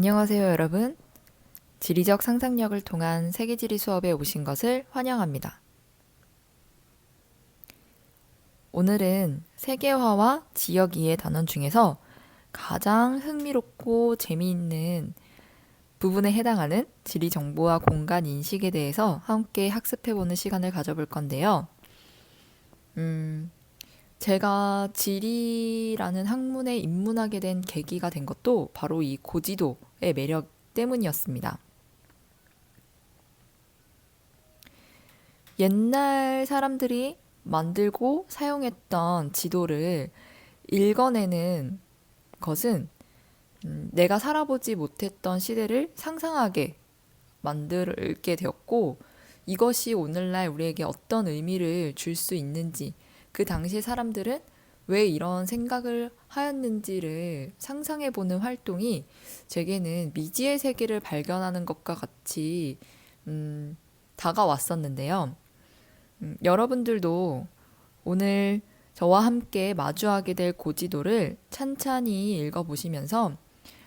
안녕하세요, 여러분. 지리적 상상력을 통한 세계지리 수업에 오신 것을 환영합니다. 오늘은 세계화와 지역이해 단원 중에서 가장 흥미롭고 재미있는 부분에 해당하는 지리 정보와 공간 인식에 대해서 함께 학습해보는 시간을 가져볼 건데요. 제가 지리라는 학문에 입문하게 된 계기가 된 것도 바로 이 고지도의 매력 때문이었습니다. 옛날 사람들이 만들고 사용했던 지도를 읽어내는 것은 내가 살아보지 못했던 시대를 상상하게 만들게 되었고, 이것이 오늘날 우리에게 어떤 의미를 줄 수 있는지, 그 당시 사람들은 왜 이런 생각을 하였는지를 상상해보는 활동이 제게는 미지의 세계를 발견하는 것과 같이 다가왔었는데요. 여러분들도 오늘 저와 함께 마주하게 될 고지도를 찬찬히 읽어보시면서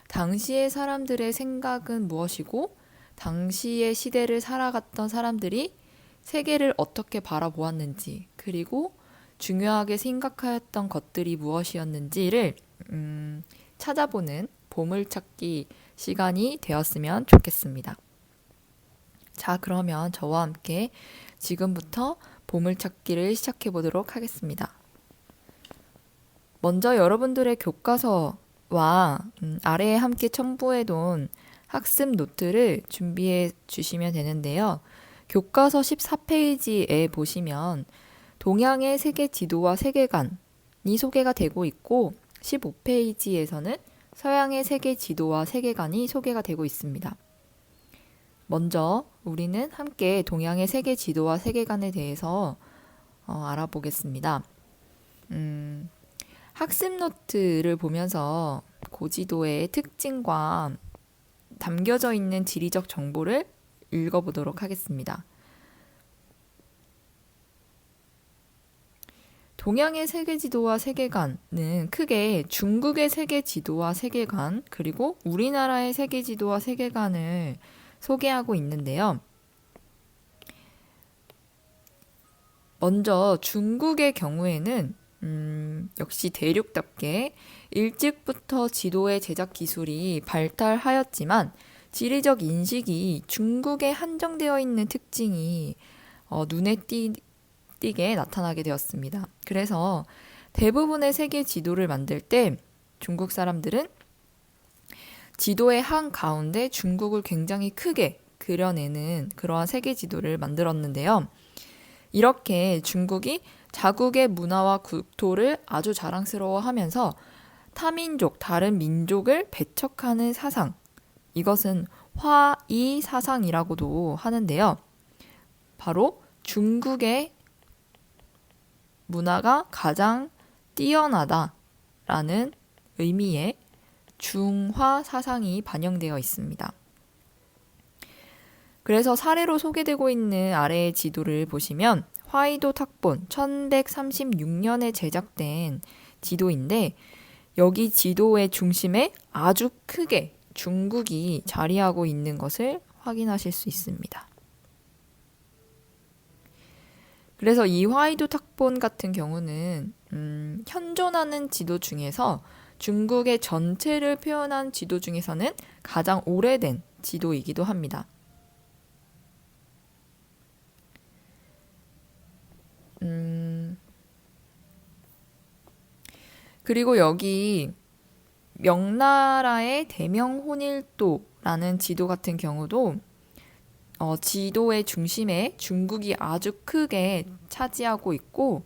당시의 사람들의 생각은 무엇이고 당시의 시대를 살아갔던 사람들이 세계를 어떻게 바라보았는지, 그리고 중요하게 생각하였던 것들이 무엇이었는지를 찾아보는 보물찾기 시간이 되었으면 좋겠습니다. 자, 그러면 저와 함께 지금부터 보물찾기를 시작해 보도록 하겠습니다. 먼저 여러분들의 교과서와 아래에 함께 첨부해 놓은 학습 노트를 준비해 주시면 되는데요. 교과서 14페이지에 보시면 동양의 세계 지도와 세계관이 소개가 되고 있고, 15페이지에서는 서양의 세계 지도와 세계관이 소개가 되고 있습니다. 먼저 우리는 함께 동양의 세계 지도와 세계관에 대해서 알아보겠습니다. 학습 노트를 보면서 고지도의 특징과 담겨져 있는 지리적 정보를 읽어보도록 하겠습니다. 동양의 세계 지도와 세계관은 크게 중국의 세계 지도와 세계관, 그리고 우리나라의 세계 지도와 세계관을 소개하고 있는데요. 먼저 중국의 경우에는 역시 대륙답게 일찍부터 지도의 제작 기술이 발달하였지만 지리적 인식이 중국에 한정되어 있는 특징이 눈에 띄게 나타나게 되었습니다. 그래서 대부분의 세계 지도를 만들 때 중국 사람들은 지도의 한가운데 중국을 굉장히 크게 그려내는 그러한 세계 지도를 만들었는데요. 이렇게 중국이 자국의 문화와 국토를 아주 자랑스러워하면서 타민족, 다른 민족을 배척하는 사상, 이것은 화이 사상이라고도 하는데요. 바로 중국의 문화가 가장 뛰어나다라는 의미의 중화 사상이 반영되어 있습니다. 그래서 사례로 소개되고 있는 아래의 지도를 보시면 화이도 탁본 1136년에 제작된 지도인데, 여기 지도의 중심에 아주 크게 중국이 자리하고 있는 것을 확인하실 수 있습니다. 그래서 이 화이도 탁본 같은 경우는 현존하는 지도 중에서 중국의 전체를 표현한 지도 중에서는 가장 오래된 지도이기도 합니다. 그리고 여기 명나라의 대명혼일도라는 지도 같은 경우도 지도의 중심에 중국이 아주 크게 차지하고 있고,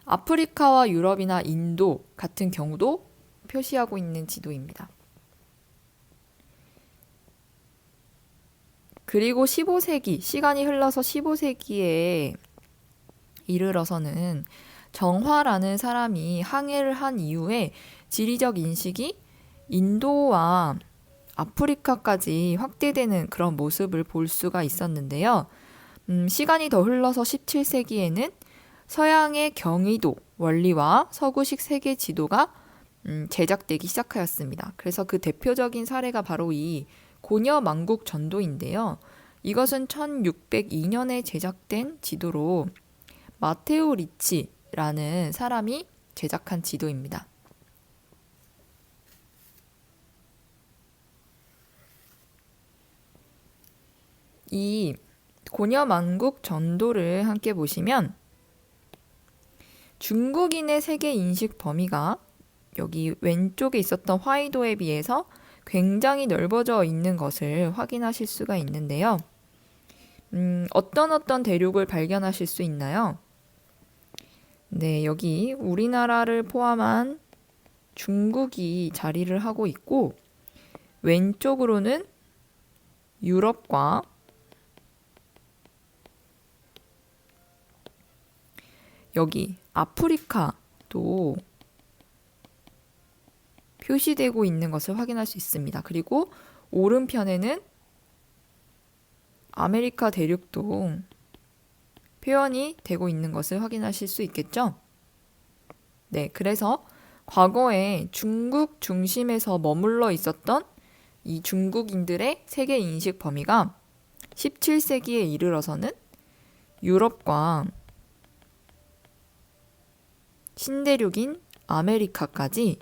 아프리카와 유럽이나 인도 같은 경우도 표시하고 있는 지도입니다. 그리고 15세기, 시간이 흘러서 15세기에 이르러서는 정화라는 사람이 항해를 한 이후에 지리적 인식이 인도와 아프리카까지 확대되는 그런 모습을 볼 수가 있었는데요. 시간이 더 흘러서 17세기에는 서양의 경의도 원리와 서구식 세계 지도가 제작되기 시작하였습니다. 그래서 그 대표적인 사례가 바로 이 고려망국 전도인데요. 이것은 1602년에 제작된 지도로 마테오 리치라는 사람이 제작한 지도입니다. 이 고려망국 전도를 함께 보시면 중국인의 세계 인식 범위가 여기 왼쪽에 있었던 화이도에 비해서 굉장히 넓어져 있는 것을 확인하실 수가 있는데요. 어떤 대륙을 발견하실 수 있나요? 네, 여기 우리나라를 포함한 중국이 자리를 하고 있고 왼쪽으로는 유럽과 여기 아프리카도 표시되고 있는 것을 확인할 수 있습니다. 그리고 오른편에는 아메리카 대륙도 표현이 되고 있는 것을 확인하실 수 있겠죠? 네, 그래서 과거에 중국 중심에서 머물러 있었던 이 중국인들의 세계 인식 범위가 17세기에 이르러서는 유럽과 신대륙인 아메리카까지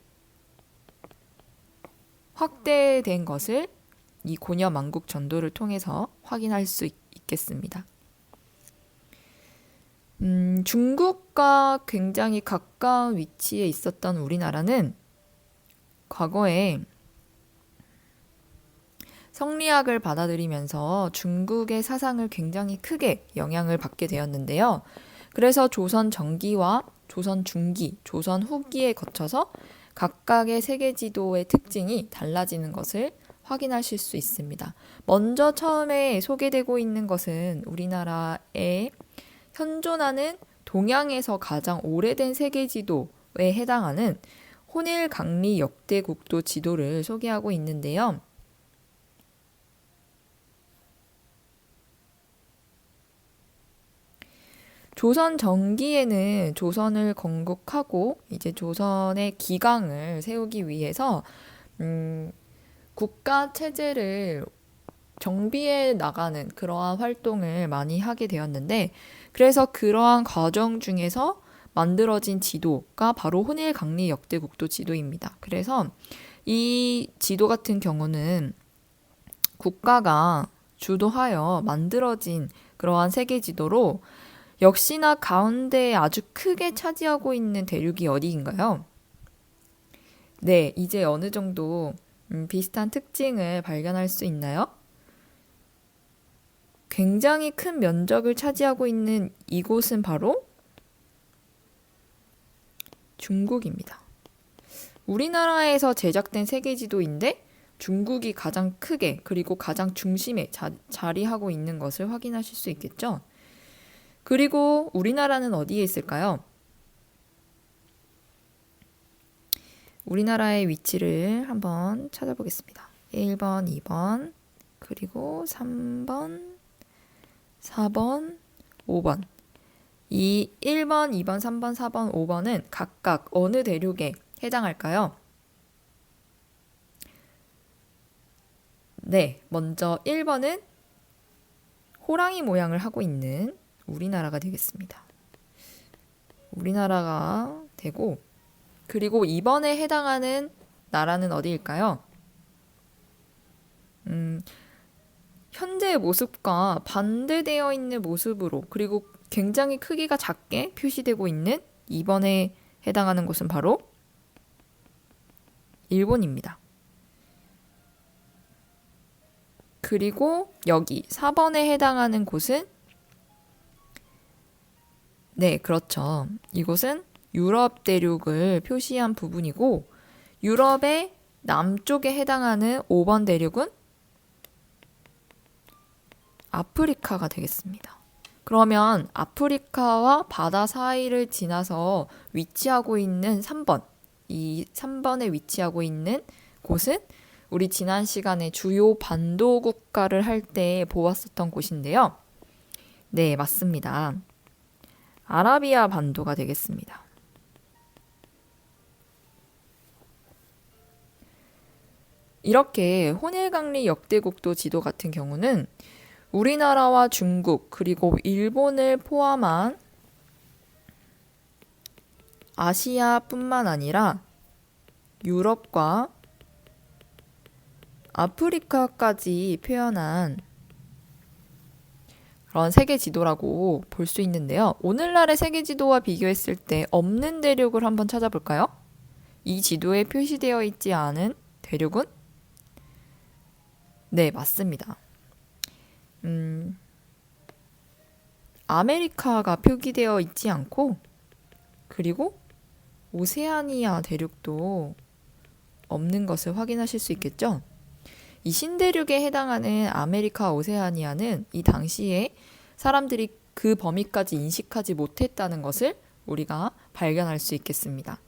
확대된 것을 이 고려망국 전도를 통해서 확인할 수 있겠습니다. 중국과 굉장히 가까운 위치에 있었던 우리나라는 과거에 성리학을 받아들이면서 중국의 사상을 굉장히 크게 영향을 받게 되었는데요. 그래서 조선 전기와 조선 중기, 조선 후기에 거쳐서 각각의 세계 지도의 특징이 달라지는 것을 확인하실 수 있습니다. 먼저 처음에 소개되고 있는 것은 우리나라의 현존하는 동양에서 가장 오래된 세계 지도에 해당하는 혼일강리 역대국도 지도를 소개하고 있는데요. 조선 전기에는 조선을 건국하고 이제 조선의 기강을 세우기 위해서 국가 체제를 정비해 나가는 그러한 활동을 많이 하게 되었는데 그래서 그러한 과정 중에서 만들어진 지도가 바로 혼일강리 역대국도 지도입니다. 그래서 이 지도 같은 경우는 국가가 주도하여 만들어진 그러한 세계 지도로 역시나 가운데에 아주 크게 차지하고 있는 대륙이 어디인가요? 네, 이제 어느 정도 비슷한 특징을 발견할 수 있나요? 굉장히 큰 면적을 차지하고 있는 이곳은 바로 중국입니다. 우리나라에서 제작된 세계 지도인데 중국이 가장 크게 그리고 가장 중심에 자리하고 있는 것을 확인하실 수 있겠죠? 그리고 우리나라는 어디에 있을까요? 우리나라의 위치를 한번 찾아보겠습니다. 1번, 2번, 그리고 3번, 4번, 5번. 이 1번, 2번, 3번, 4번, 5번은 각각 어느 대륙에 해당할까요? 네, 먼저 1번은 호랑이 모양을 하고 있는 우리나라가 되겠습니다. 우리나라가 되고 그리고 2번에 해당하는 나라는 어디일까요? 현재의 모습과 반대되어 있는 모습으로 그리고 굉장히 크기가 작게 표시되고 있는 2번에 해당하는 곳은 바로 일본입니다. 그리고 여기 4번에 해당하는 곳은 네, 그렇죠. 이곳은 유럽 대륙을 표시한 부분이고 유럽의 남쪽에 해당하는 5번 대륙은 아프리카가 되겠습니다. 그러면 아프리카와 바다 사이를 지나서 위치하고 있는 3번, 이 3번에 위치하고 있는 곳은 우리 지난 시간에 주요 반도 국가를 할 때 보았었던 곳인데요. 네, 맞습니다. 아라비아 반도가 되겠습니다. 이렇게 혼일강리 역대국도 지도 같은 경우는 우리나라와 중국 그리고 일본을 포함한 아시아뿐만 아니라 유럽과 아프리카까지 표현한 그런 세계 지도라고 볼 수 있는데요. 오늘날의 세계 지도와 비교했을 때 없는 대륙을 한번 찾아볼까요? 이 지도에 표시되어 있지 않은 대륙은? 네, 맞습니다. 아메리카가 표기되어 있지 않고, 그리고 오세아니아 대륙도 없는 것을 확인하실 수 있겠죠? 이 신대륙에 해당하는 아메리카 오세아니아는 이 당시에 사람들이 그 범위까지 인식하지 못했다는 것을 우리가 발견할 수 있겠습니다.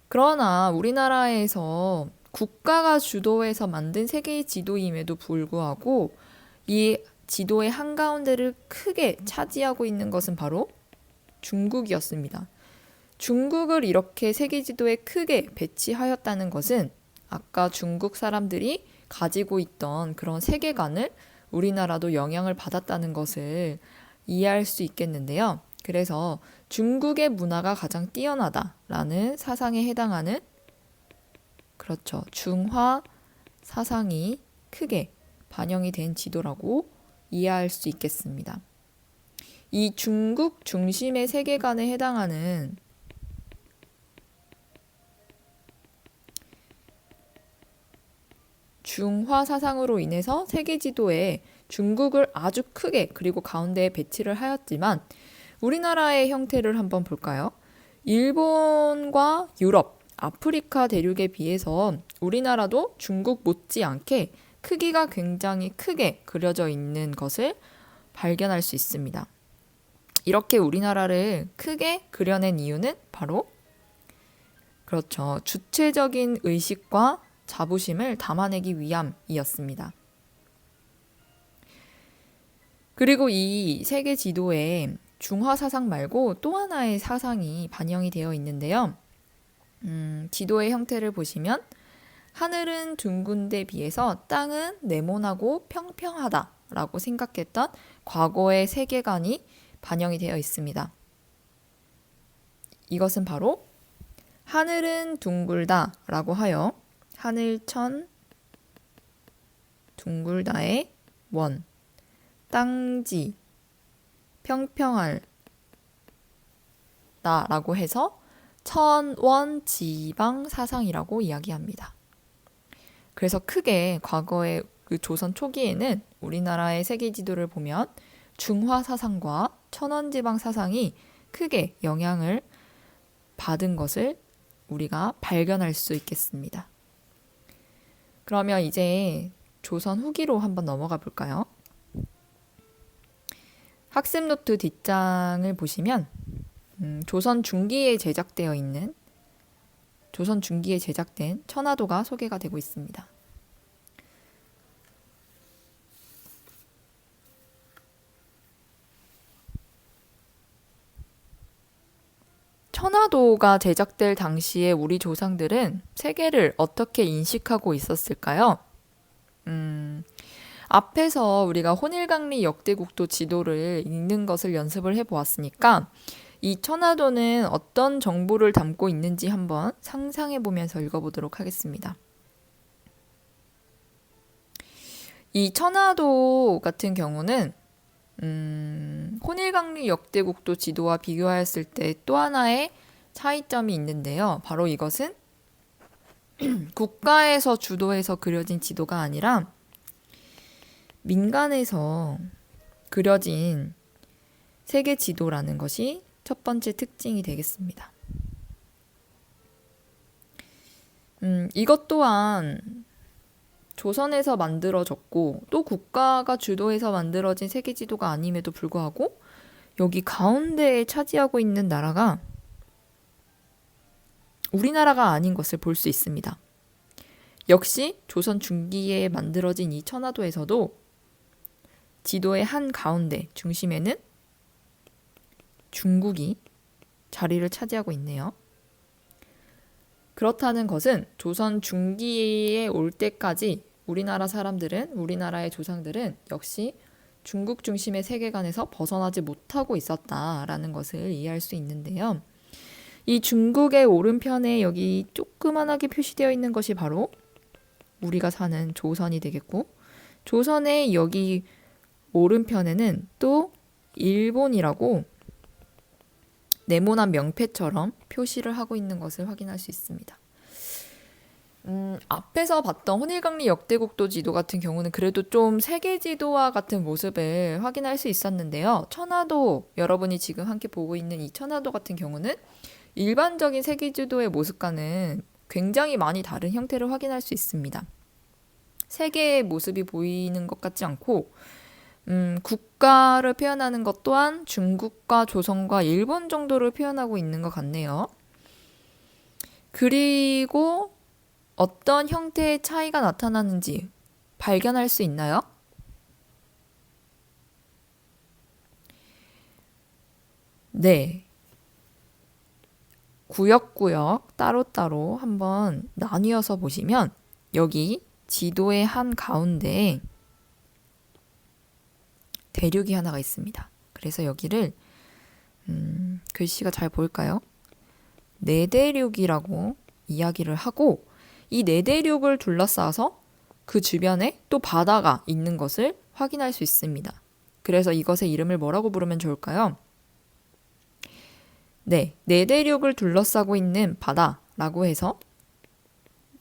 그러나 우리나라에서 국가가 주도해서 만든 세계의 지도임에도 불구하고 이 지도의 한가운데를 크게 차지하고 있는 것은 바로 중국이었습니다. 중국을 이렇게 세계 지도에 크게 배치하였다는 것은 아까 중국 사람들이 가지고 있던 그런 세계관을 우리나라도 영향을 받았다는 것을 이해할 수 있겠는데요. 그래서 중국의 문화가 가장 뛰어나다라는 사상에 해당하는 그렇죠. 중화 사상이 크게 반영이 된 지도라고 이해할 수 있겠습니다. 이 중국 중심의 세계관에 해당하는 중화 사상으로 인해서 세계 지도에 중국을 아주 크게 그리고 가운데에 배치를 하였지만 우리나라의 형태를 한번 볼까요? 일본과 유럽, 아프리카 대륙에 비해서 우리나라도 중국 못지않게 크기가 굉장히 크게 그려져 있는 것을 발견할 수 있습니다. 이렇게 우리나라를 크게 그려낸 이유는 바로 그렇죠. 주체적인 의식과 자부심을 담아내기 위함이었습니다. 그리고 이 세계 지도에 중화 사상 말고 또 하나의 사상이 반영이 되어 있는데요. 지도의 형태를 보시면 하늘은 둥근 데 비해서 땅은 네모나고 평평하다라고 생각했던 과거의 세계관이 반영이 되어 있습니다. 이것은 바로 하늘은 둥글다라고 하여 하늘천 둥글다의 원, 땅지 평평할 다라고 해서 천원지방 사상이라고 이야기합니다. 그래서 크게 과거의 그 조선 초기에는 우리나라의 세계 지도를 보면 중화 사상과 천원지방 사상이 크게 영향을 받은 것을 우리가 발견할 수 있겠습니다. 그러면 이제 조선 후기로 한번 넘어가 볼까요? 학습 노트 뒷장을 보시면 조선 중기에 제작된 천화도가 소개가 되고 있습니다. 천화도가 제작될 당시에 우리 조상들은 세계를 어떻게 인식하고 있었을까요? 앞에서 우리가 혼일강리 역대국도 지도를 읽는 것을 연습을 해보았으니까 이 천화도는 어떤 정보를 담고 있는지 한번 상상해 보면서 읽어보도록 하겠습니다. 이 천화도 같은 경우는 혼일강리 역대국도 지도와 비교하였을 때 또 하나의 차이점이 있는데요. 바로 이것은 국가에서 주도해서 그려진 지도가 아니라 민간에서 그려진 세계 지도라는 것이 첫 번째 특징이 되겠습니다. 이것 또한 조선에서 만들어졌고 또 국가가 주도해서 만들어진 세계 지도가 아님에도 불구하고 여기 가운데에 차지하고 있는 나라가 우리나라가 아닌 것을 볼 수 있습니다. 역시 조선 중기에 만들어진 이 천화도에서도 지도의 한 가운데 중심에는 중국이 자리를 차지하고 있네요. 그렇다는 것은 조선 중기에 올 때까지 우리나라의 조상들은 역시 중국 중심의 세계관에서 벗어나지 못하고 있었다라는 것을 이해할 수 있는데요. 이 중국의 오른편에 여기 조그만하게 표시되어 있는 것이 바로 우리가 사는 조선이 되겠고, 조선의 여기 오른편에는 또 일본이라고 네모난 명패처럼 표시를 하고 있는 것을 확인할 수 있습니다. 앞에서 봤던 혼일강리 역대국도 지도 같은 경우는 그래도 좀 세계 지도와 같은 모습을 확인할 수 있었는데요. 천화도, 여러분이 지금 함께 보고 있는 이 천화도 같은 경우는 일반적인 세계 지도의 모습과는 굉장히 많이 다른 형태를 확인할 수 있습니다. 세계의 모습이 보이는 것 같지 않고, 국가를 표현하는 것 또한 중국과 조선과 일본 정도를 표현하고 있는 것 같네요. 그리고 어떤 형태의 차이가 나타나는지 발견할 수 있나요? 네. 구역구역 따로따로 한번 나뉘어서 보시면 여기 지도의 한 가운데에 대륙이 하나가 있습니다. 그래서 여기를 글씨가 잘 보일까요? 내대륙이라고 이야기를 하고, 이 내대륙을 둘러싸서 그 주변에 또 바다가 있는 것을 확인할 수 있습니다. 그래서 이것의 이름을 뭐라고 부르면 좋을까요? 네, 내대륙을 둘러싸고 있는 바다라고 해서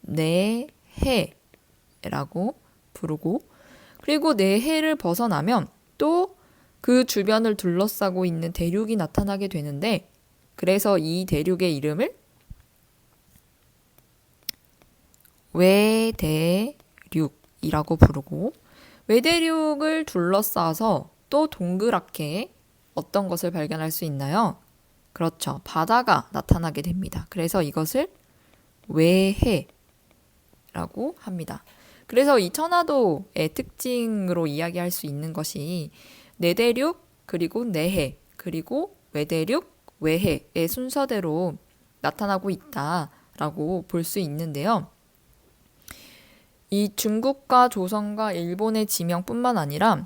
내해라고 부르고, 그리고 내해를 벗어나면 또 그 주변을 둘러싸고 있는 대륙이 나타나게 되는데, 그래서 이 대륙의 이름을 외대륙이라고 부르고, 외대륙을 둘러싸서 또 동그랗게 어떤 것을 발견할 수 있나요? 그렇죠. 바다가 나타나게 됩니다. 그래서 이것을 외해라고 합니다. 그래서 이 천화도의 특징으로 이야기할 수 있는 것이 내대륙, 그리고 내해, 그리고 외대륙, 외해의 순서대로 나타나고 있다라고 볼 수 있는데요. 이 중국과 조선과 일본의 지명뿐만 아니라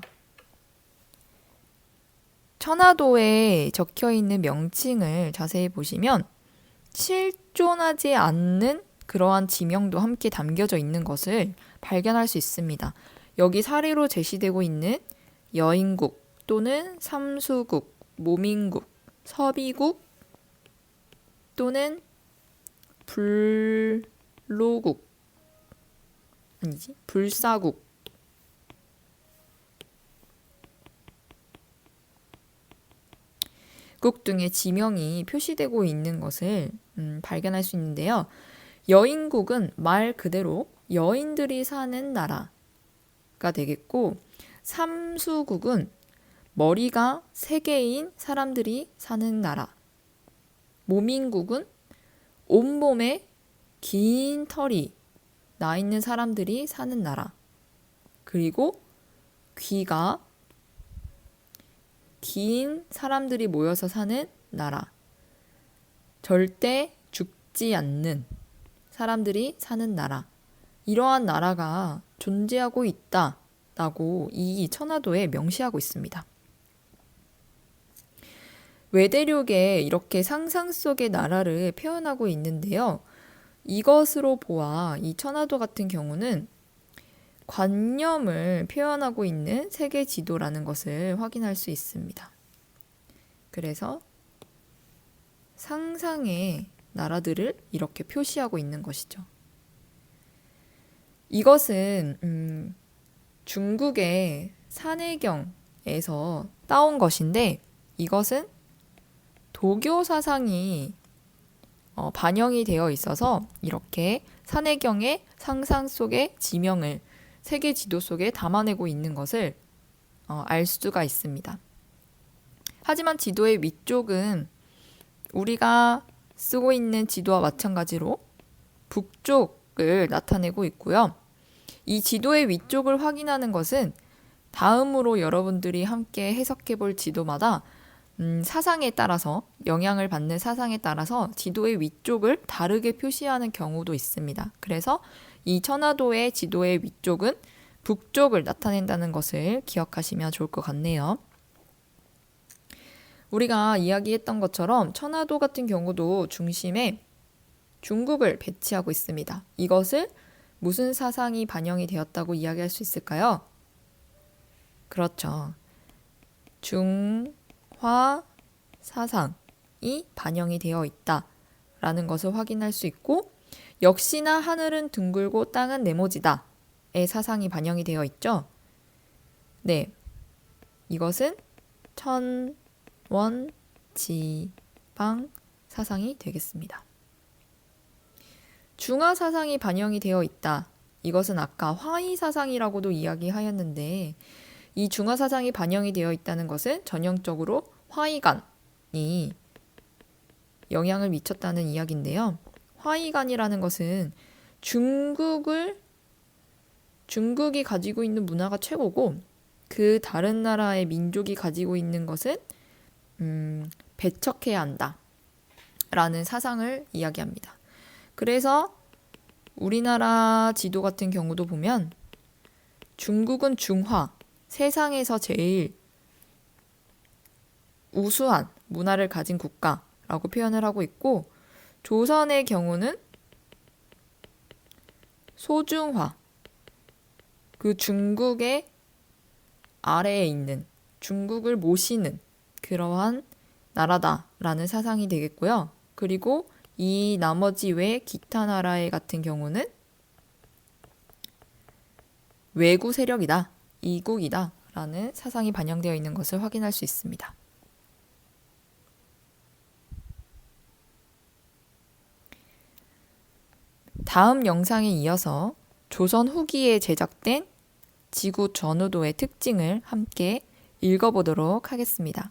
천화도에 적혀 있는 명칭을 자세히 보시면 실존하지 않는 그러한 지명도 함께 담겨져 있는 것을 발견할 수 있습니다. 여기 사례로 제시되고 있는 여인국 또는 삼수국, 모민국, 서비국 또는 불로국, 불사국, 국 등의 지명이 표시되고 있는 것을 발견할 수 있는데요. 여인국은 말 그대로 여인들이 사는 나라가 되겠고, 삼수국은 머리가 3개인 사람들이 사는 나라, 모민국은 온몸에 긴 털이 나 있는 사람들이 사는 나라, 그리고 귀가 긴 사람들이 모여서 사는 나라, 절대 죽지 않는 사람들이 사는 나라, 이러한 나라가 존재하고 있다라고 이 천화도에 명시하고 있습니다. 외대륙에 이렇게 상상 속의 나라를 표현하고 있는데요. 이것으로 보아 이 천화도 같은 경우는 관념을 표현하고 있는 세계 지도라는 것을 확인할 수 있습니다. 그래서 상상의 나라들을 이렇게 표시하고 있는 것이죠. 이것은 중국의 산해경에서 따온 것인데, 이것은 도교 사상이 반영이 되어 있어서 이렇게 산해경의 상상 속의 지명을 세계 지도 속에 담아내고 있는 것을 알 수가 있습니다. 하지만 지도의 위쪽은 우리가 쓰고 있는 지도와 마찬가지로 북쪽을 나타내고 있고요. 이 지도의 위쪽을 확인하는 것은 다음으로 여러분들이 함께 해석해 볼 지도마다 사상에 따라서 영향을 받는 사상에 따라서 지도의 위쪽을 다르게 표시하는 경우도 있습니다. 그래서 이 천화도의 지도의 위쪽은 북쪽을 나타낸다는 것을 기억하시면 좋을 것 같네요. 우리가 이야기했던 것처럼 천화도 같은 경우도 중심에 중국을 배치하고 있습니다. 이것을 무슨 사상이 반영이 되었다고 이야기할 수 있을까요? 그렇죠. 중화 사상이 반영이 되어 있다라는 것을 확인할 수 있고, 역시나 하늘은 둥글고 땅은 네모지다의 사상이 반영이 되어 있죠. 네, 이것은 천원지방 사상이 되겠습니다. 중화 사상이 반영이 되어 있다. 이것은 아까 화이 사상이라고도 이야기하였는데, 이 중화 사상이 반영이 되어 있다는 것은 전형적으로 화이관이 영향을 미쳤다는 이야기인데요. 화이관이라는 것은 중국이 가지고 있는 문화가 최고고, 그 다른 나라의 민족이 가지고 있는 것은 배척해야 한다 라는 사상을 이야기합니다. 그래서 우리나라 지도 같은 경우도 보면 중국은 중화, 세상에서 제일 우수한 문화를 가진 국가라고 표현을 하고 있고, 조선의 경우는 소중화, 그 중국의 아래에 있는 중국을 모시는 그러한 나라다라는 사상이 되겠고요. 그리고 이 나머지 외 기타 나라의 같은 경우는 외구 세력이다, 이국이다 라는 사상이 반영되어 있는 것을 확인할 수 있습니다. 다음 영상에 이어서 조선 후기에 제작된 지구 전후도의 특징을 함께 읽어보도록 하겠습니다.